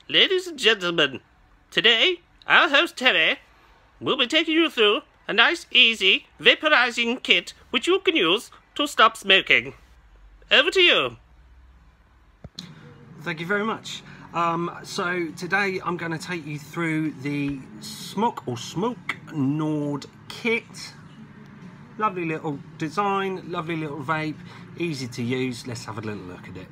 Ladies and gentlemen, today our host Terry will be taking you through a nice, easy vaporizing kit which you can use to stop smoking. Over to you. Thank you very much. So today I'm going to take you through the Smok Nord kit. Lovely little design, lovely little vape, easy to use. Let's have a little look at it.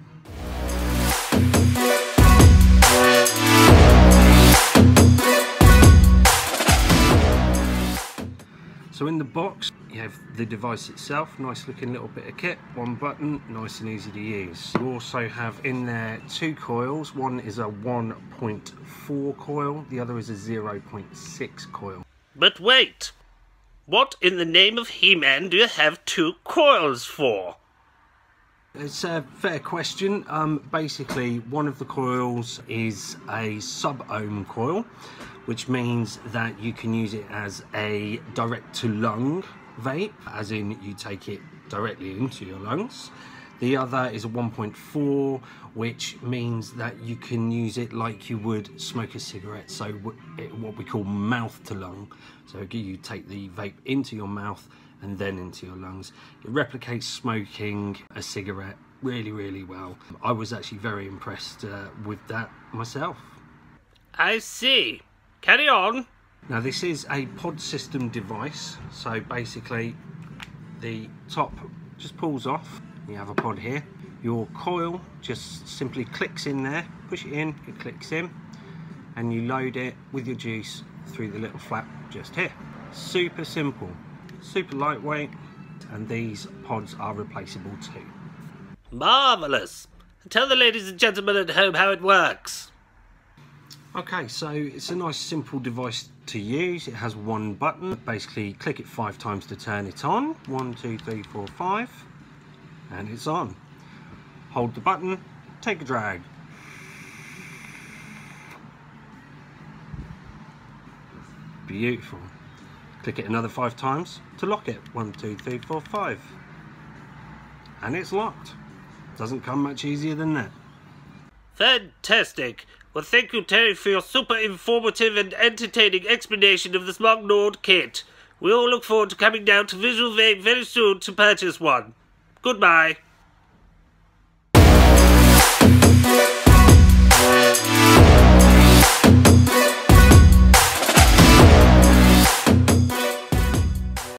So in the box you have the device itself, nice looking little bit of kit, one button, nice and easy to use. You also have in there two coils, one is a 1.4 coil, the other is a 0.6 coil. But wait, what in the name of He-Man do you have two coils for? It's a fair question. Basically one of the coils is a sub-ohm coil, which means that you can use it as a direct to lung vape, as in you take it directly into your lungs. The other is a 1.4, which means that you can use it like you would smoke a cigarette, so what we call mouth to lung. So you take the vape into your mouth and then into your lungs. It replicates smoking a cigarette really, really well. I was actually very impressed with that myself. I see. Carry on. Now this is a pod system device, so basically the top just pulls off. You have a pod here. Your coil just simply clicks in there, push it in, it clicks in, and you load it with your juice through the little flap just here. Super simple, super lightweight, and these pods are replaceable too. Marvellous. Tell the ladies and gentlemen at home how it works. Okay, so it's a nice simple device to use. It has one button. Basically click it 5 times to turn it on. 1, 2, 3, 4, 5, and it's on. Hold the button, take a drag. Beautiful. Click it another 5 times to lock it. 1, 2, 3, 4, 5, and it's locked. Doesn't come much easier than that. Fantastic. Well, thank you, Terry, for your super informative and entertaining explanation of the Smok Nord kit. We all look forward to coming down to Visual Vape very soon to purchase one. Goodbye.